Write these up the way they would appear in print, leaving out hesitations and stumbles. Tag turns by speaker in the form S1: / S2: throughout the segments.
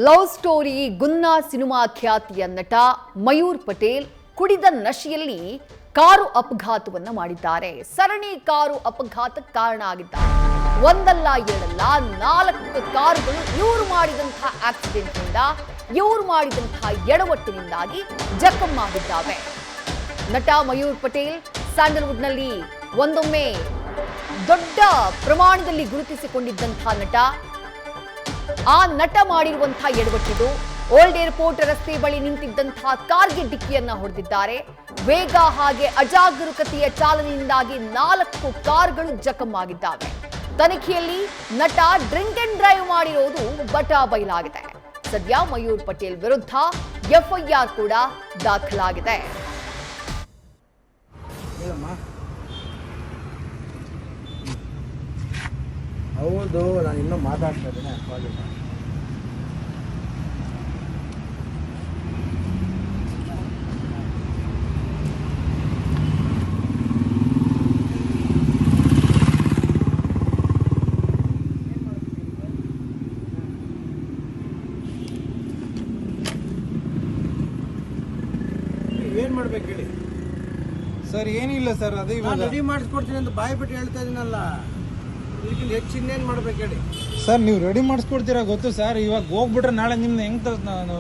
S1: Love story ಗುನ್ನಾ cinema ಖ್ಯಾತಿಯ ನಟ ಮಯೂರ್ ಪಟೇಲ್ ಕುಡಿದ ನಶೆಯಲ್ಲಿ ಕಾರು ಅಪಘಾತವನ್ನ ಮಾಡಿದ್ದಾರೆ. ಸರಣಿ ಕಾರು ಅಪಘಾತಕ್ಕೆ ಕಾರಣ ಆಗಿದ್ದಾರೆ. ಒಂದಲ್ಲ ಎರಡಲ್ಲ 4 ಕಾರುಗಳು ಇವರು ಮಾಡಿದಂತಹ ಆಕ್ಸಿಡೆಂಟ್ ನಿಂದ ಇವರು ಮಾಡಿದಂತಹ ಎಡವಟ್ಟಿನಿಂದಾಗಿ ಜಖಮ್ಮಾಗಿದ್ದಾವೆ. ನಟ ಮಯೂರ್ ಪಟೇಲ್ ಸ್ಯಾಂಡಲ್ವುಡ್ನಲ್ಲಿ ಒಂದೊಮ್ಮೆ ದೊಡ್ಡ ಪ್ರಮಾಣದಲ್ಲಿ ಗುರುತಿಸಿಕೊಂಡಿದ್ದಂತಹ ನಟ. ಆ ನಟ ಮಾಡಿರುವಂತಹ ಎಡವಟ್ಟಿದು. ಓಲ್ಡ್ ಏರ್ಪೋರ್ಟ್ ರಸ್ತೆ ಬಳಿ ನಿಂತಿದ್ದಂತಹ ಕಾರ್ಗೆ ಡಿಕ್ಕಿಯನ್ನ ಹೊಡೆದಿದ್ದಾರೆ. ವೇಗ ಹಾಗೆ ಅಜಾಗರೂಕತೆಯ ಚಾಲನೆಯಿಂದಾಗಿ 4 ಕಾರುಗಳು ಜಖಮ್ಮಾಗಿದ್ದಾವೆ. ತನಿಖೆಯಲ್ಲಿ ನಟ ಡ್ರಿಂಕ್ ಅಂಡ್ ಡ್ರೈವ್ ಮಾಡಿರೋದು ಬಟಾ ಬಯಲಾಗಿದೆ. ಸದ್ಯ ಮಯೂರ್ ಪಟೇಲ್ ವಿರುದ್ಧ ಎಫ್ಐಆರ್ ಕೂಡ ದಾಖಲಾಗಿದೆ.
S2: ಹೌದು, ನಾನು ಇನ್ನೂ ಮಾತಾಡ್ತಾ ಇದ್ದೀನಿ. ಏನ್ ಮಾಡ್ಬೇಕು ಹೇಳಿ
S3: ಸರ್? ಏನಿಲ್ಲ ಸರ್, ಅದೇ
S2: ರೆಡಿ ಮಾಡಿಸ್ಕೊಡ್ತೀನಿ ಅಂತ ಬಾಯಿ ಬಿಟ್ಟು ಹೇಳ್ತಾ ಇದೀನಲ್ಲ. ಇದಕ್ಕಿಂತ ಹೆಚ್ಚು ಇನ್ನೇನು ಮಾಡ್ಬೇಕು ಹೇಳಿ
S3: ಸರ್? ನೀವು ರೆಡಿ ಮಾಡಿಸ್ಕೊಡ್ತೀರಾ ಗೊತ್ತು ಸರ್. ಇವಾಗ ಹೋಗ್ಬಿಟ್ರೆ ನಾಳೆ ನಿಮ್ನ ಹೆಂಗ್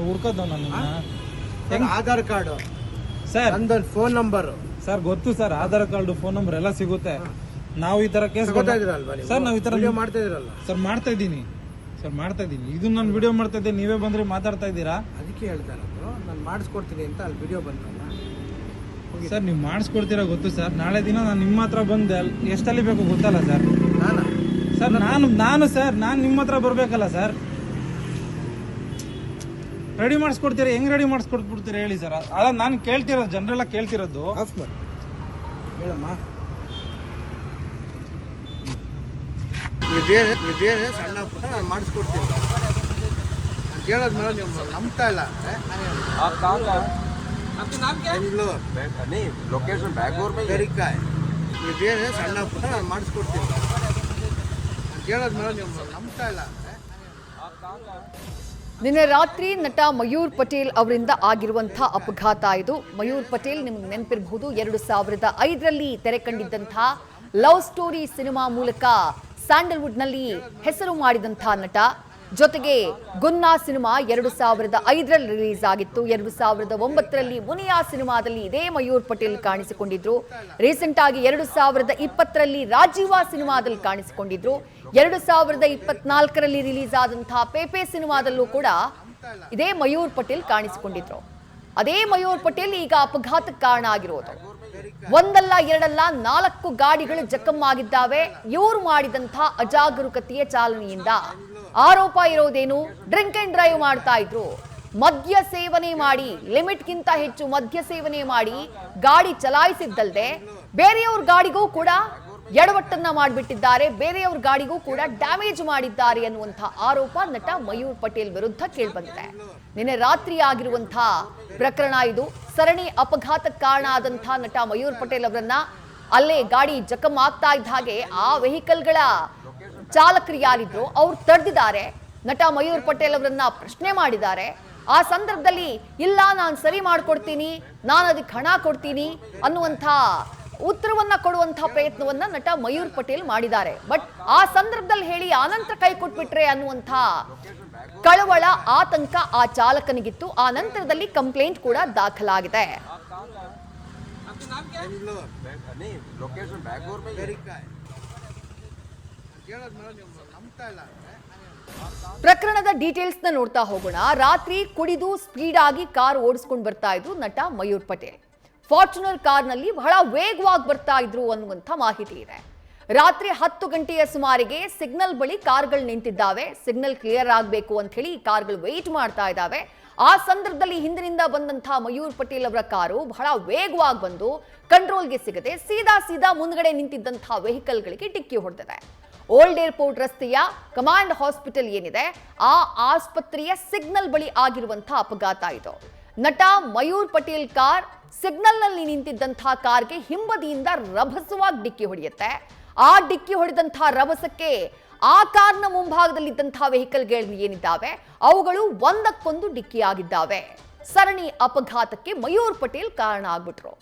S3: ಹುಡ್ಕೋದು ನನ್ನ
S2: ಆಧಾರ್ ಕಾರ್ಡು
S3: ಸರ್,
S2: ನಂದೊಂದು ಫೋನ್ ನಂಬರ್
S3: ಸರ್ ಗೊತ್ತು sir. Aadhaar card phone number ಎಲ್ಲ ಸಿಗುತ್ತೆ. ನಾವು ಈ ತರ ಕೇಸ್ ಸರ್, ನಾವು ಈ ತರ
S2: ಮಾಡ್ತಾ ಇದ್ರಲ್ಲ
S3: ಸರ್. ಮಾಡ್ತಾ ಇದ್ದೀನಿ ಸರ್, ಮಾಡ್ತಾ ಇದ್ದೀನಿ. ಇದು ನಾನು ವಿಡಿಯೋ ಮಾಡ್ತಾ ಇದ್ದೆ, ನೀವೇ ಬಂದ್ರೆ ಮಾತಾಡ್ತಾ ಇದ್ದೀರಾ.
S2: ಅದಕ್ಕೆ ಹೇಳ್ತಾ ಇರೋದು, ನಾನು ಮಾಡಿಸ್ಕೊಡ್ತೀನಿ ಅಂತ ಅಲ್ಲಿ ವಿಡಿಯೋ ಬಂದಲ್ಲ
S3: ಸರ್. ನೀವು ಮಾಡಿಸ್ಕೊಡ್ತೀರಾ ಗೊತ್ತು ಸರ್. ನಾಳೆ ದಿನ ನಾನು ನಿಮ್ಮ ಹತ್ರ ಬಂದೆ ಎಷ್ಟಲ್ಲಿ ಬೇಕು ಗೊತ್ತಲ್ಲ ಸರ್. ಸರ್ ನಾನು ಸರ್, ನಾನು ನಿಮ್ಮ ಹತ್ರ ಬರ್ಬೇಕಲ್ಲ ಸರ್. ರೆಡಿ ಮಾಡಿಸ್ಕೊಡ್ತೀರಾ? ಹೆಂಗ್ ರೆಡಿ ಮಾಡಿಸ್ಕೊಟ್ಬಿಡ್ತೀರಾ ಹೇಳಿ ಸರ್. ಅಲ್ಲ, ನಾನು ಕೇಳ್ತಿರೋದು, ಜನರೆಲ್ಲ ಕೇಳ್ತಿರೋದು.
S2: ಹೇಳಮ್ಮ, ಇದೇನು ಸಣ್ಣ ಪುಟ್ಟ ನಾನು ಮಾಡಿಸ್ಕೊಡ್ತೀನಿ ಅಂತ ಹೇಳೋದ್ಮೇಲೆ ನೀವು ನಂಬ್ತಾ ಇಲ್ಲ ಲೊಕೇಶನ್ ಬೆರಿಕಾಯ್. ಇದೇನು ಸಣ್ಣ ಪುಟ್ಟ ನಾನು ಮಾಡಿಸ್ಕೊಡ್ತೀನಿ ಅಂತ ಹೇಳೋದ್ಮೇಲೆ ನೀವು ನಂಬ್ತಾ ಇಲ್ಲ.
S1: ನಿನ್ನೆ ರಾತ್ರಿ ನಟ ಮಯೂರ್ ಪಟೇಲ್ ಅವರಿಂದ ಆಗಿರುವಂತಹ ಅಪಘಾತ ಇದು. ಮಯೂರ್ ಪಟೇಲ್ ನಿಮ್ಗೆ ನೆನಪಿರಬಹುದು, 2005ರಲ್ಲಿ ತೆರೆ ಕಂಡಿದ್ದಂತಹ ಲವ್ ಸ್ಟೋರಿ ಸಿನಿಮಾ ಮೂಲಕ ಸ್ಯಾಂಡಲ್ವುಡ್ನಲ್ಲಿ ಹೆಸರು ಮಾಡಿದಂತಹ ನಟ. ಜೊತೆಗೆ ಗುನ್ನಾ ಸಿನಿಮಾ 2005ರಲ್ಲಿ ರಿಲೀಸ್ ಆಗಿತ್ತು. 2009ರಲ್ಲಿ ಮುನಿಯಾ ಸಿನಿಮಾದಲ್ಲಿ ಇದೇ ಮಯೂರ್ ಪಟೇಲ್ ಕಾಣಿಸಿಕೊಂಡಿದ್ರು. ರೀಸೆಂಟ್ ಆಗಿ 2020ರಲ್ಲಿ ರಾಜೀವ ಸಿನಿಮಾದಲ್ಲಿ ಕಾಣಿಸಿಕೊಂಡಿದ್ರು. 2024ರಲ್ಲಿ ರಿಲೀಸ್ ಆದಂತಹ ಪೇಪೆ ಸಿನಿಮಾದಲ್ಲೂ ಕೂಡ ಇದೇ ಮಯೂರ್ ಪಟೇಲ್ ಕಾಣಿಸಿಕೊಂಡಿದ್ರು. ಅದೇ ಮಯೂರ್ ಪಟೇಲ್ ಈಗ ಅಪಘಾತಕ್ಕೆ ಕಾರಣ ಆಗಿರೋದು. ಒಂದಲ್ಲ ಎರಡಲ್ಲ 4 ಗಾಡಿಗಳು ಜಖಮ್ಮಾಗಿದ್ದಾವೆ. ಇವರು ಮಾಡಿದಂತಹ ಅಜಾಗರೂಕತೆಯ ಚಾಲನೆಯಿಂದ. ಆರೋಪ ಇರೋದೇನು? ಡ್ರಿಂಕ್ ಅಂಡ್ ಡ್ರೈವ್ ಮಾಡ್ತಾ ಇದ್ರು. ಮದ್ಯ ಸೇವನೆ ಮಾಡಿ, ಲಿಮಿಟ್ಗಿಂತ ಹೆಚ್ಚು ಮದ್ಯ ಸೇವನೆ ಮಾಡಿ ಗಾಡಿ ಚಲಾಯಿಸಿದ್ದಲ್ಲದೆ ಬೇರೆಯವ್ರ ಗಾಡಿಗೂ ಕೂಡ ಎಡವಟ್ಟನ್ನ ಮಾಡಿಬಿಟ್ಟಿದ್ದಾರೆ. ಬೇರೆಯವ್ರ ಗಾಡಿಗೂ ಕೂಡ ಡ್ಯಾಮೇಜ್ ಮಾಡಿದ್ದಾರೆ ಅನ್ನುವಂತಹ ಆರೋಪ ನಟ ಮಯೂರ್ ಪಟೇಲ್ ವಿರುದ್ಧ ಕೇಳಿಬಂದಿದೆ. ನಿನ್ನೆ ರಾತ್ರಿ ಆಗಿರುವಂತಹ ಪ್ರಕರಣ ಇದು. ಸರಣಿ ಅಪಘಾತಕ್ಕೆ ಕಾರಣ ಆದಂತಹ ನಟ ಮಯೂರ್ ಪಟೇಲ್ ಅವರನ್ನ ಅಲ್ಲೇ ಗಾಡಿ ಜಖಮ್ ಆಗ್ತಾ ಇದ್ದ ಹಾಗೆ ಆ ವೆಹಿಕಲ್ಗಳ ಚಾಲಕರು ಯಾರಿದ್ರು ಅವ್ರು ತಡೆದಿದ್ದಾರೆ. ನಟ ಮಯೂರ್ ಪಟೇಲ್ ಅವರನ್ನ ಪ್ರಶ್ನೆ ಮಾಡಿದ್ದಾರೆ. ಆ ಸಂದರ್ಭದಲ್ಲಿ ಇಲ್ಲ, ನಾನು ಸರಿ ಮಾಡ್ಕೊಡ್ತೀನಿ, ನಾನು ಅದಕ್ಕೆ ಹಣ ಕೊಡ್ತೀನಿ ಅನ್ನುವಂಥ ಉತ್ತರವನ್ನ ಕೊಡುವಂತಹ ಪ್ರಯತ್ನವನ್ನ ನಟ ಮಯೂರ್ ಪಟೇಲ್ ಮಾಡಿದ್ದಾರೆ. ಬಟ್ ಆ ಸಂದರ್ಭದಲ್ಲಿ ಹೇಳಿ ಆನಂತರ ಕೈ ಕೊಟ್ಬಿಟ್ರೆ ಅನ್ನುವಂಥ ಕಳವಳ, ಆತಂಕ ಆ ಚಾಲಕನಿಗಿತ್ತು. ಆ ನಂತರದಲ್ಲಿ ಕಂಪ್ಲೇಂಟ್ ಕೂಡ ದಾಖಲಾಗಿದೆ. ಪ್ರಕರಣದ ಡೀಟೇಲ್ಸ್ ನ ನೋಡ್ತಾ ಹೋಗೋಣ. ರಾತ್ರಿ ಕುಡಿದು ಸ್ಪೀಡ್ ಆಗಿ ಕಾರ್ ಓಡಿಸ್ಕೊಂಡು ಬರ್ತಾ ಇದ್ರು ನಟ ಮಯೂರ್ ಪಟೇಲ್. ಫಾರ್ಚುನರ್ ಕಾರ್ನಲ್ಲಿ ಬಹಳ ವೇಗವಾಗಿ ಬರ್ತಾ ಇದ್ರು ಅನ್ನುವಂಥ ಮಾಹಿತಿ ಇದೆ. ರಾತ್ರಿ 10 ಗಂಟೆಯ ಸುಮಾರಿಗೆ ಸಿಗ್ನಲ್ ಬಳಿ ಕಾರ್ಗಳು ನಿಂತಿದ್ದಾವೆ. ಸಿಗ್ನಲ್ ಕ್ಲಿಯರ್ ಆಗಬೇಕು ಅಂತ ಹೇಳಿ ಕಾರ್ಗಳು ವೆಯ್ಟ್ ಮಾಡ್ತಾ ಇದ್ದಾವೆ. ಆ ಸಂದರ್ಭದಲ್ಲಿ ಹಿಂದಿನಿಂದ ಬಂದಂತಹ ಮಯೂರ್ ಪಟೇಲ್ ಅವರ ಕಾರು ಬಹಳ ವೇಗವಾಗಿ ಬಂದು ಕಂಟ್ರೋಲ್ಗೆ ಸಿಗದೆ ಸೀದಾ ಮುಂದ್ಗಡೆ ನಿಂತಿದ್ದಂತಹ ವೆಹಿಕಲ್ಗಳಿಗೆ ಡಿಕ್ಕಿ ಹೊಡೆದಿದೆ. ಓಲ್ಡ್ ಏರ್ಪೋರ್ಟ್ ರಸ್ತೆಯ ಕಮಾಂಡ್ ಹಾಸ್ಪಿಟಲ್ ಏನಿದೆ, ಆ ಆಸ್ಪತ್ರೆಯ ಸಿಗ್ನಲ್ ಬಳಿ ಆಗಿರುವಂತಹ ಅಪಘಾತ ಇದು. ನಟ ಮಯೂರ್ ಪಟೇಲ್ ಕಾರ್ ಸಿಗ್ನಲ್ ನಲ್ಲಿ ನಿಂತಿದ್ದಂತಹ ಕಾರ್ಗೆ ಹಿಂಬದಿಯಿಂದ ರಭಸವಾಗಿ ಡಿಕ್ಕಿ ಹೊಡೆಯುತ್ತೆ. ಆ ಡಿಕ್ಕಿ ಹೊಡೆದಂತಹ ರಭಸಕ್ಕೆ ಆ ಕಾರ್ನ ಮುಂಭಾಗದಲ್ಲಿದ್ದಂತಹ ವೆಹಿಕಲ್ಗಳು ಏನಿದ್ದಾವೆ ಅವುಗಳು ಒಂದಕ್ಕೊಂದು ಡಿಕ್ಕಿಯಾಗಿದ್ದಾವೆ. ಸರಣಿ ಅಪಘಾತಕ್ಕೆ ಮಯೂರ್ ಪಟೇಲ್ ಕಾರಣ ಆಗ್ಬಿಟ್ರು.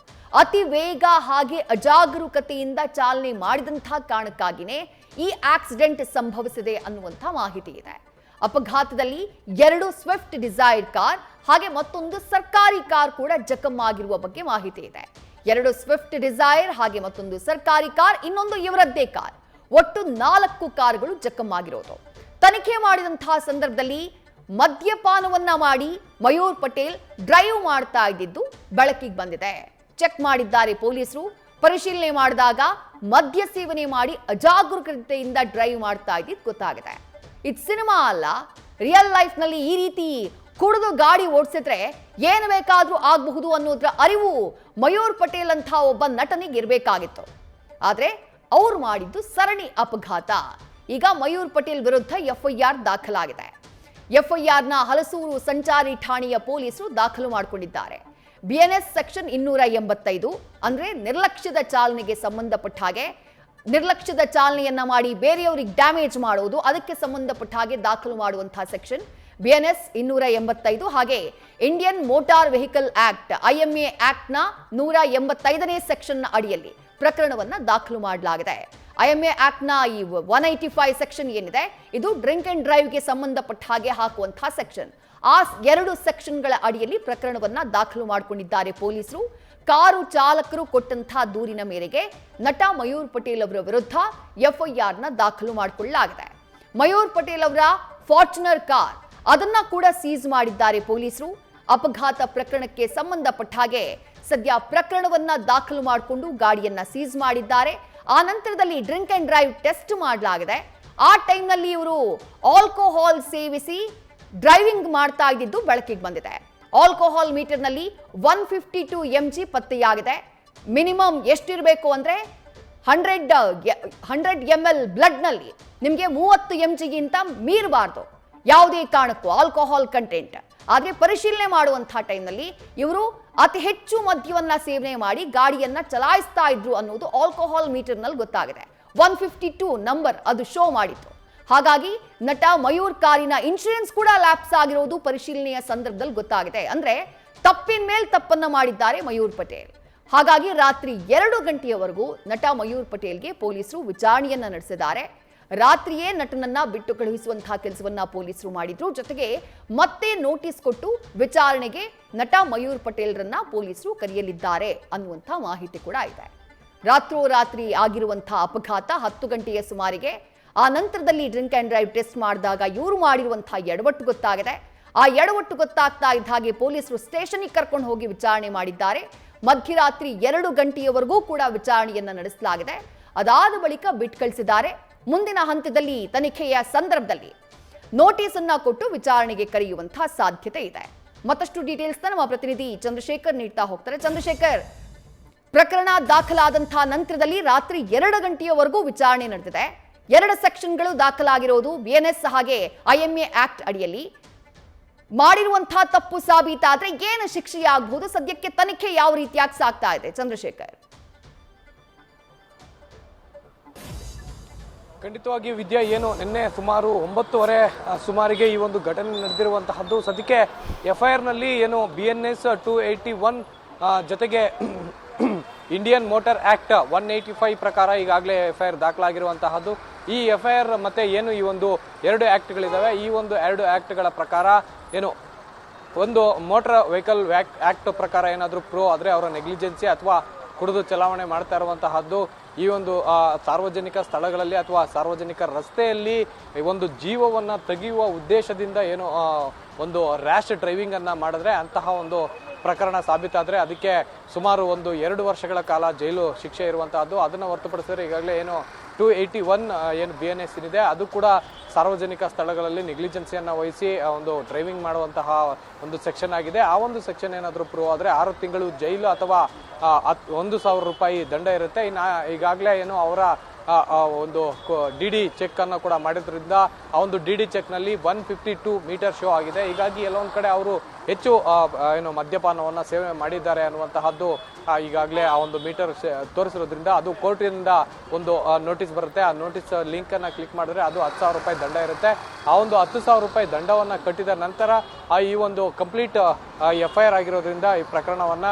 S1: ಅತಿ ವೇಗ ಹಾಗೆ ಅಜಾಗರೂಕತೆಯಿಂದ ಚಾಲನೆ ಮಾಡಿದಂತಹ ಕಾರಣಕ್ಕಾಗಿನೇ ಈ ಆಕ್ಸಿಡೆಂಟ್ ಸಂಭವಿಸಿದೆ ಅನ್ನುವಂಥ ಮಾಹಿತಿ ಇದೆ. ಅಪಘಾತದಲ್ಲಿ 2 ಸ್ವಿಫ್ಟ್ ಡಿಸೈರ್ ಕಾರ್ ಹಾಗೆ ಮತ್ತೊಂದು ಸರ್ಕಾರಿ ಕಾರ್ ಕೂಡ ಜಖಂ ಆಗಿರುವ ಬಗ್ಗೆ ಮಾಹಿತಿ ಇದೆ. 2 ಸ್ವಿಫ್ಟ್ ಡಿಸೈರ್ ಹಾಗೆ ಮತ್ತೊಂದು ಸರ್ಕಾರಿ ಕಾರ್, ಇನ್ನೊಂದು ಇವರದ್ದೇ ಕಾರ್, ಒಟ್ಟು 4 ಕಾರುಗಳು ಜಖಂ ಆಗಿರೋದು. ತನಿಖೆ ಮಾಡಿದಂತಹ ಸಂದರ್ಭದಲ್ಲಿ ಮದ್ಯಪಾನವನ್ನ ಮಾಡಿ ಮಯೂರ್ ಪಟೇಲ್ ಡ್ರೈವ್ ಮಾಡ್ತಾ ಇದ್ದಿದ್ದು ಬೆಳಕಿಗೆ ಬಂದಿದೆ. ಚೆಕ್ ಮಾಡಿದ್ದಾರೆ ಪೊಲೀಸರು. ಪರಿಶೀಲನೆ ಮಾಡಿದಾಗ ಮದ್ಯ ಸೇವನೆ ಮಾಡಿ ಅಜಾಗರೂಕತೆಯಿಂದ ಡ್ರೈವ್ ಮಾಡ್ತಾ ಇದ್ದಿದ್ದು ಗೊತ್ತಾಗಿದೆ. ಇದು ಸಿನಿಮಾ ಅಲ್ಲ, ರಿಯಲ್ ಲೈಫ್ ನಲ್ಲಿ ಈ ರೀತಿ ಕುಡಿದು ಗಾಡಿ ಓಡಿಸಿದ್ರೆ ಏನು ಬೇಕಾದ್ರೂ ಆಗಬಹುದು ಅನ್ನೋದ್ರ ಅರಿವು ಮಯೂರ್ ಪಟೇಲ್ ಅಂತ ಒಬ್ಬ ನಟನಿಗೆ ಇರಬೇಕಾಗಿತ್ತು. ಆದ್ರೆ ಅವ್ರು ಮಾಡಿದ್ದು ಸರಣಿ ಅಪಘಾತ. ಈಗ ಮಯೂರ್ ಪಟೇಲ್ ವಿರುದ್ಧ ಎಫ್ಐಆರ್ ದಾಖಲಾಗಿದೆ. ಎಫ್ಐಆರ್ನ ಹಲಸೂರು ಸಂಚಾರಿ ಠಾಣೆಯ ಪೊಲೀಸರು ದಾಖಲು ಮಾಡಿಕೊಂಡಿದ್ದಾರೆ. BNS ಸೆಕ್ಷನ್ 285 ಅಂದ್ರೆ ನಿರ್ಲಕ್ಷ್ಯದ ಚಾಲನೆಗೆ ಸಂಬಂಧಪಟ್ಟ ಹಾಗೆ, ನಿರ್ಲಕ್ಷ್ಯದ ಚಾಲನೆಯನ್ನ ಮಾಡಿ ಬೇರೆಯವರಿಗೆ ಡ್ಯಾಮೇಜ್ ಮಾಡೋದು, ಅದಕ್ಕೆ ಸಂಬಂಧಪಟ್ಟ ಹಾಗೆ ದಾಖಲು ಮಾಡುವಂತಹ ಸೆಕ್ಷನ್ BNS 285 ಹಾಗೆ Indian motor vehicle act IMA act ನ 185ನೇ ಸೆಕ್ಷನ್ ಅಡಿಯಲ್ಲಿ ಪ್ರಕರಣವನ್ನ ದಾಖಲು ಮಾಡಲಾಗಿದೆ. IMA ಆಕ್ಟ್ ನ ಈ 185 ಸೆಕ್ಷನ್ ಏನಿದೆ ಇದು ಡ್ರಿಂಕ್ ಅಂಡ್ ಡ್ರೈವ್ ಗೆ ಸಂಬಂಧಪಟ್ಟ ಹಾಗೆ ಹಾಕುವಂತಹ ಸೆಕ್ಷನ್. ಆ 2 ಸೆಕ್ಷನ್ಗಳ ಅಡಿಯಲ್ಲಿ ಪ್ರಕರಣವನ್ನ ದಾಖಲು ಮಾಡಿಕೊಂಡಿದ್ದಾರೆ ಪೊಲೀಸರು. ಕಾರು ಚಾಲಕರು ಕೊಟ್ಟಂತಹ ದೂರಿನ ಮೇರೆಗೆ ನಟ ಮಯೂರ್ ಪಟೇಲ್ ಅವರ ವಿರುದ್ಧ ಎಫ್ಐಆರ್ ನ ದಾಖಲು ಮಾಡಿಕೊಳ್ಳಲಾಗಿದೆ. ಮಯೂರ್ ಪಟೇಲ್ ಅವರ ಫಾರ್ಚುನರ್ ಕಾರ್ ಅದನ್ನ ಕೂಡ ಸೀಸ್ ಮಾಡಿದ್ದಾರೆ ಪೊಲೀಸರು. ಅಪಘಾತ ಪ್ರಕರಣಕ್ಕೆ ಸಂಬಂಧಪಟ್ಟ ಹಾಗೆ ಸದ್ಯ ಪ್ರಕರಣವನ್ನ ದಾಖಲು ಮಾಡಿಕೊಂಡು ಗಾಡಿಯನ್ನ ಸೀಸ್ ಮಾಡಿದ್ದಾರೆ. ಆ ನಂತರದಲ್ಲಿ ಡ್ರಿಂಕ್ ಅಂಡ್ ಡ್ರೈವ್ ಟೆಸ್ಟ್ ಮಾಡಲಾಗಿದೆ. ಆ ಟೈಮ್ನಲ್ಲಿ ಇವರು ಆಲ್ಕೋಹಾಲ್ ಸೇವಿಸಿ ಡ್ರೈವಿಂಗ್ ಮಾಡ್ತಾ ಇದ್ದಿದ್ದು ಬೆಳಕಿಗೆ ಬಂದಿದೆ. ಆಲ್ಕೋಹಾಲ್ ಮೀಟರ್ನಲ್ಲಿ 152 mg ಪತ್ತೆಯಾಗಿದೆ. ಮಿನಿಮಮ್ ಎಷ್ಟಿರಬೇಕು ಅಂದ್ರೆ 100 ml ಬ್ಲಡ್ನಲ್ಲಿ ನಿಮಗೆ 30 mgಗಿಂತ ಮೀರಬಾರ್ದು ಯಾವುದೇ ಕಾರಣಕ್ಕೂ ಆಲ್ಕೋಹಾಲ್ ಕಂಟೆಂಟ್. ಆದ್ರೆ ಪರಿಶೀಲನೆ ಮಾಡುವಂತಹ ಟೈಮ್ನಲ್ಲಿ ಇವರು ಅತಿ ಹೆಚ್ಚು ಮದ್ಯವನ್ನ ಸೇವನೆ ಮಾಡಿ ಗಾಡಿಯನ್ನ ಚಲಾಯಿಸ್ತಾ ಇದ್ರು ಅನ್ನೋದು ಆಲ್ಕೋಹಾಲ್ ಮೀಟರ್ನಲ್ಲಿ ಗೊತ್ತಾಗಿದೆ. 152 ನಂಬರ್ ಅದು ಶೋ ಮಾಡಿತ್ತು. ಹಾಗಾಗಿ ನಟ ಮಯೂರ್ ಕಾರಿನ ಇನ್ಶೂರೆನ್ಸ್ ಕೂಡ ಲ್ಯಾಪ್ಸ್ ಆಗಿರೋದು ಪರಿಶೀಲನೆಯ ಸಂದರ್ಭದಲ್ಲಿ ಗೊತ್ತಾಗಿದೆ. ಅಂದ್ರೆ ತಪ್ಪಿನ ಮೇಲೆ ತಪ್ಪನ್ನ ಮಾಡಿದ್ದಾರೆ ಮಯೂರ್ ಪಟೇಲ್. ಹಾಗಾಗಿ ರಾತ್ರಿ 2 ಗಂಟೆಯವರೆಗೂ ನಟ ಮಯೂರ್ ಪಟೇಲ್ಗೆ ಪೊಲೀಸರು ವಿಚಾರಣೆಯನ್ನ ನಡೆಸಿದ್ದಾರೆ. ರಾತ್ರಿಯೇ ನಟನನ್ನ ಬಿಟ್ಟು ಕಳುಹಿಸುವಂತಹ ಕೆಲಸವನ್ನ ಪೊಲೀಸರು ಮಾಡಿದ್ರು. ಜೊತೆಗೆ ಮತ್ತೆ ನೋಟಿಸ್ ಕೊಟ್ಟು ವಿಚಾರಣೆಗೆ ನಟ ಮಯೂರ್ ಪಟೇಲ್ರನ್ನ ಪೊಲೀಸರು ಕರೆಯಲಿದ್ದಾರೆ ಅನ್ನುವಂಥ ಮಾಹಿತಿ ಕೂಡ ಇದೆ. ರಾತ್ರೋರಾತ್ರಿ ಆಗಿರುವಂತಹ ಅಪಘಾತ 10 ಗಂಟೆಯ ಸುಮಾರಿಗೆ. ಆ ನಂತರದಲ್ಲಿ ಡ್ರಿಂಕ್ ಅಂಡ್ ಡ್ರೈವ್ ಟೆಸ್ಟ್ ಮಾಡಿದಾಗ ಇವರು ಮಾಡಿರುವಂತಹ ಎಡವಟ್ಟು ಗೊತ್ತಾಗಿದೆ. ಆ ಎಡವಟ್ಟು ಗೊತ್ತಾಗ್ತಾ ಇದ್ದ ಹಾಗೆ ಪೊಲೀಸರು ಸ್ಟೇಷನ್ಗೆ ಕರ್ಕೊಂಡು ಹೋಗಿ ವಿಚಾರಣೆ ಮಾಡಿದ್ದಾರೆ. ಮಧ್ಯರಾತ್ರಿ 2 ಗಂಟೆಯವರೆಗೂ ಕೂಡ ವಿಚಾರಣೆಯನ್ನ ನಡೆಸಲಾಗಿದೆ. ಅದಾದ ಬಳಿಕ ಬಿಟ್ಟು ಕಳಿಸಿದ್ದಾರೆ. ಮುಂದಿನ ಹಂತದಲ್ಲಿ ತನಿಖೆಯ ಸಂದರ್ಭದಲ್ಲಿ ನೋಟಿಸ್ ಅನ್ನ ಕೊಟ್ಟು ವಿಚಾರಣೆಗೆ ಕರೆಯುವಂತಹ ಸಾಧ್ಯತೆ ಇದೆ. ಮತ್ತಷ್ಟು ಡೀಟೇಲ್ಸ್ ನಮ್ಮ ಪ್ರತಿನಿಧಿ ಚಂದ್ರಶೇಖರ್ ನೀಡ್ತಾ ಹೋಗ್ತಾರೆ. ಚಂದ್ರಶೇಖರ್, ಪ್ರಕರಣ ದಾಖಲಾದಂತಹ ನಂತರದಲ್ಲಿ ರಾತ್ರಿ 2 ಗಂಟೆಯವರೆಗೂ ವಿಚಾರಣೆ ನಡೆದಿದೆ. 2 ಸೆಕ್ಷನ್ಗಳು ದಾಖಲಾಗಿರೋದು BNS ಹಾಗೆ IMA ಆಕ್ಟ್ ಅಡಿಯಲ್ಲಿ. ಮಾಡಿರುವಂತಹ ತಪ್ಪು ಸಾಬೀತಾದ್ರೆ ಏನು ಶಿಕ್ಷೆಯಾಗಬಹುದು? ಸದ್ಯಕ್ಕೆ ತನಿಖೆ ಯಾವ ರೀತಿಯಾಗಿ ಸಾಗ್ತಾ ಇದೆ ಚಂದ್ರಶೇಖರ್?
S4: ಖಂಡಿತವಾಗಿ ವಿದ್ಯಾ, ಏನು ನಿನ್ನೆ ಸುಮಾರು 9:30 ಸುಮಾರಿಗೆ ಈ ಒಂದು ಘಟನೆ ನಡೆದಿರುವಂತಹದ್ದು. ಸದ್ಯಕ್ಕೆ ಎಫ್ಐಆರ್ ನಲ್ಲಿ ಏನು BNS 281 ಜೊತೆಗೆ ಇಂಡಿಯನ್ ಮೋಟಾರ್ ಆಕ್ಟ್ 185 ಪ್ರಕಾರ ಈಗಾಗಲೇ ಎಫ್ಐಆರ್ ದಾಖಲಾಗಿರುವಂತಹದ್ದು. ಈ ಎಫ್ಐಆರ್ ಮತ್ತೆ ಏನು ಈ ಒಂದು 2 ಆಕ್ಟ್ಗಳಿದಾವೆ, ಈ ಒಂದು 2 ಆಕ್ಟ್ಗಳ ಪ್ರಕಾರ ಏನು ಒಂದು ಮೋಟಾರ್ ವೆಹಿಕಲ್ ಆಕ್ಟ್ ಪ್ರಕಾರ ಏನಾದರೂ ಪ್ರೂವ್ ಆದ್ರೆ ಅವರ ನೆಗ್ಲಿಜೆನ್ಸಿ ಅಥವಾ ಕುಡಿದು ಚಲಾವಣೆ ಮಾಡ್ತಾ ಇರುವಂತಹದ್ದು. ಈ ಒಂದು ಸಾರ್ವಜನಿಕ ಸ್ಥಳಗಳಲ್ಲಿ ಅಥವಾ ಸಾರ್ವಜನಿಕ ರಸ್ತೆಯಲ್ಲಿ ಒಂದು ಜೀವವನ್ನ ತೆಗೆಯುವ ಉದ್ದೇಶದಿಂದ ಏನು ಒಂದು ರ್ಯಾಶ್ ಡ್ರೈವಿಂಗ್ ಅನ್ನ ಮಾಡಿದ್ರೆ ಅಂತಹ ಒಂದು ಪ್ರಕರಣ ಸಾಬೀತಾದ್ರೆ ಅದಕ್ಕೆ ಸುಮಾರು 2 ವರ್ಷಗಳ ಕಾಲ ಜೈಲು ಶಿಕ್ಷೆ ಇರುವಂತಹದ್ದು. ಅದನ್ನು ಹೊರತುಪಡಿಸಿದ್ರೆ ಈಗಾಗಲೇ ಏನು 281 ಏನು BNS ಏನಿದೆ ಅದು ಕೂಡ ಸಾರ್ವಜನಿಕ ಸ್ಥಳಗಳಲ್ಲಿ ನೆಗ್ಲಿಜೆನ್ಸಿಯನ್ನ ವಹಿಸಿ ಒಂದು ಡ್ರೈವಿಂಗ್ ಮಾಡುವಂತಹ ಒಂದು ಸೆಕ್ಷನ್ ಆಗಿದೆ. ಆ ಒಂದು ಸೆಕ್ಷನ್ ಏನಾದರೂ ಪ್ರೂವ್ ಆದ್ರೆ 6 ತಿಂಗಳು ಜೈಲು ಅಥವಾ 1,000 ರೂಪಾಯಿ ದಂಡ ಇರುತ್ತೆ. ಇನ್ನು ಈಗಾಗಲೇ ಏನು ಅವರ ಒಂದು DD ಚೆಕ್ ಅನ್ನು ಕೂಡ ಮಾಡಿದ್ರಿಂದ ಆ ಒಂದು DD ಚೆಕ್ನಲ್ಲಿ 152 ಮೀಟರ್ ಶೋ ಆಗಿದೆ. ಹೀಗಾಗಿ ಎಲ್ಲೊಂದು ಕಡೆ ಅವರು ಹೆಚ್ಚು ಏನು ಮದ್ಯಪಾನವನ್ನು ಸೇವನೆ ಮಾಡಿದ್ದಾರೆ ಅನ್ನುವಂತಹದ್ದು ಈಗಾಗಲೇ ಆ ಒಂದು ಮೀಟರ್ ತೋರಿಸಿರೋದ್ರಿಂದ ಅದು ಕೋರ್ಟಿನಿಂದ ಒಂದು ನೋಟಿಸ್ ಬರುತ್ತೆ. ಆ ನೋಟಿಸ್ ಲಿಂಕ್ ಅನ್ನ ಕ್ಲಿಕ್ ಮಾಡಿದ್ರೆ ಅದು 10,000 ರೂಪಾಯಿ ದಂಡ ಇರುತ್ತೆ. ಆ ಒಂದು 10,000 ರೂಪಾಯಿ ದಂಡವನ್ನು ಕಟ್ಟಿದ ನಂತರ ಈ ಒಂದು ಕಂಪ್ಲೀಟ್ FIR ಆಗಿರೋದ್ರಿಂದ ಈ ಪ್ರಕರಣವನ್ನ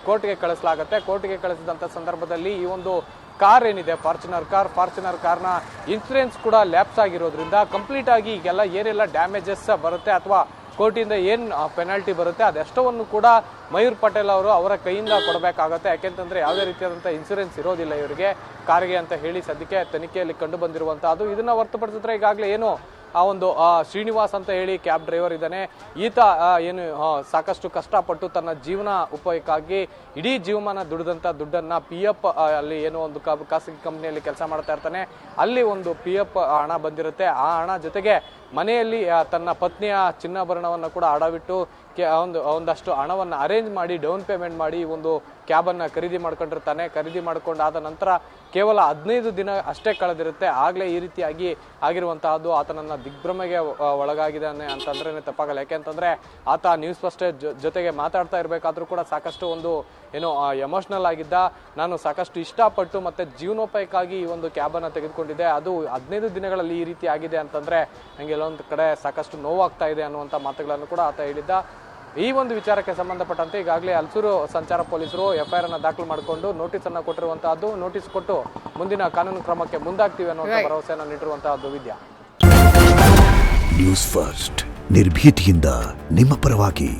S4: ಕೋರ್ಟ್ಗೆ ಕಳಿಸಲಾಗುತ್ತೆ. ಕೋರ್ಟ್ಗೆ ಕಳಿಸಿದಂಥ ಸಂದರ್ಭದಲ್ಲಿ ಈ ಒಂದು ಕಾರ್ ಏನಿದೆ ಫಾರ್ಚುನರ್ ಕಾರ್ನ ಇನ್ಸೂರೆನ್ಸ್ ಕೂಡ ಲ್ಯಾಪ್ಸ್ ಆಗಿರೋದ್ರಿಂದ ಕಂಪ್ಲೀಟ್ ಆಗಿ ಈಗೆಲ್ಲ ಏನೆಲ್ಲ ಡ್ಯಾಮೇಜಸ್ ಬರುತ್ತೆ ಅಥವಾ ಕೋರ್ಟಿಂದ ಏನು ಪೆನಾಲ್ಟಿ ಬರುತ್ತೆ ಅದೆಷ್ಟವನ್ನು ಕೂಡ ಮಯೂರ್ ಪಟೇಲ್ ಅವರು ಅವರ ಕೈಯಿಂದ ಕೊಡಬೇಕಾಗತ್ತೆ. ಯಾಕೆಂತಂದ್ರೆ ಯಾವುದೇ ರೀತಿಯಾದಂಥ ಇನ್ಸೂರೆನ್ಸ್ ಇರೋದಿಲ್ಲ ಇವರಿಗೆ ಕಾರಿಗೆ ಅಂತ ಹೇಳಿ ಸದ್ಯಕ್ಕೆ ತನಿಖೆಯಲ್ಲಿ ಕಂಡು ಬಂದಿರುವಂತಹದ್ದು. ಇದನ್ನ ಹೊರತುಪಡಿಸಿದ್ರೆ ಈಗಾಗಲೇ ಏನು ಆ ಒಂದು ಶ್ರೀನಿವಾಸ್ ಅಂತ ಹೇಳಿ ಕ್ಯಾಬ್ ಡ್ರೈವರ್ ಇದ್ದಾನೆ, ಈತ ಏನು ಸಾಕಷ್ಟು ಕಷ್ಟಪಟ್ಟು ತನ್ನ ಜೀವನ ಉಪಯೋಗಕ್ಕಾಗಿ ಇಡೀ ಜೀವಮಾನ ದುಡಿದಂಥ ದುಡ್ಡನ್ನ PF ಅಲ್ಲಿ ಏನೋ ಒಂದು ಖಾಸಗಿ ಕಂಪ್ನಿಯಲ್ಲಿ ಕೆಲಸ ಮಾಡ್ತಾ ಇರ್ತಾನೆ, ಅಲ್ಲಿ ಒಂದು PF ಹಣ ಬಂದಿರುತ್ತೆ. ಆ ಹಣ ಜೊತೆಗೆ ಮನೆಯಲ್ಲಿ ತನ್ನ ಪತ್ನಿಯ ಚಿನ್ನಾಭರಣವನ್ನು ಕೂಡ ಅಡವಿಟ್ಟು ಒಂದಷ್ಟು ಹಣವನ್ನು ಅರೇಂಜ್ ಮಾಡಿ ಡೌನ್ ಪೇಮೆಂಟ್ ಮಾಡಿ ಒಂದು ಕ್ಯಾಬನ್ನು ಖರೀದಿ ಮಾಡ್ಕೊಂಡಿರ್ತಾನೆ. ಖರೀದಿ ಮಾಡ್ಕೊಂಡಾದ ನಂತರ ಕೇವಲ 15 ದಿನ ಅಷ್ಟೇ ಕಳೆದಿರುತ್ತೆ. ಆಗಲೇ ಈ ರೀತಿಯಾಗಿ ಆಗಿರುವಂತಹದ್ದು ಆತನನ್ನ ದಿಗ್ಭ್ರಮೆಗೆ ಒಳಗಾಗಿದ್ದಾನೆ ಅಂತಂದ್ರೆ ತಪ್ಪಾಗಲ್ಲ. ಯಾಕೆಂತಂದ್ರೆ ಆತ ನ್ಯೂಸ್ ಫಸ್ಟ್ ಜೊತೆಗೆ ಮಾತಾಡ್ತಾ ಇರಬೇಕಾದ್ರೂ ಕೂಡ ಸಾಕಷ್ಟು ಒಂದು ಏನೋ ಎಮೋಷನಲ್ ಆಗಿದ್ದ. ನಾನು ಸಾಕಷ್ಟು ಇಷ್ಟಪಟ್ಟು ಮತ್ತೆ ಜೀವನೋಪಾಯಕ್ಕಾಗಿ ಈ ಒಂದು ಕ್ಯಾಬನ್ನು ತೆಗೆದುಕೊಂಡಿದ್ದೆ, ಅದು 15 ದಿನಗಳಲ್ಲಿ ಈ ರೀತಿ ಆಗಿದೆ ಅಂತಂದ್ರೆ ನನಗೆ ಎಲ್ಲೊಂದು ಕಡೆ ಸಾಕಷ್ಟು ನೋವಾಗ್ತಾ ಇದೆ ಅನ್ನುವಂಥ ಮಾತುಗಳನ್ನು ಕೂಡ ಆತ ಹೇಳಿದ್ದ. ಈ ಒಂದು ವಿಚಾರಕ್ಕೆ ಸಂಬಂಧಪಟ್ಟಂತೆ ಈಗಾಗಲೇ ಹಲಸೂರು ಸಂಚಾರ ಪೊಲೀಸರು FIR ಅನ್ನು ದಾಖಲು ಮಾಡಿಕೊಂಡು ನೋಟಿಸ್ ಅನ್ನು ಕೊಟ್ಟಿರುವಂತಹದ್ದು. ನೋಟಿಸ್ ಕೊಟ್ಟು ಮುಂದಿನ ಕಾನೂನು ಕ್ರಮಕ್ಕೆ ಮುಂದಾಗ್ತೀವಿ ಅನ್ನುವಂಥ ಭರವಸೆಯನ್ನು ನೀಡಿರುವಂತಹದ್ದು. ವಿದ್ಯಾ,
S5: ನ್ಯೂಸ್ ಫಸ್ಟ್ ನಿರ್ಭೀತಿಯಿಂದ ನಿಮ್ಮ ಪರವಾಗಿ.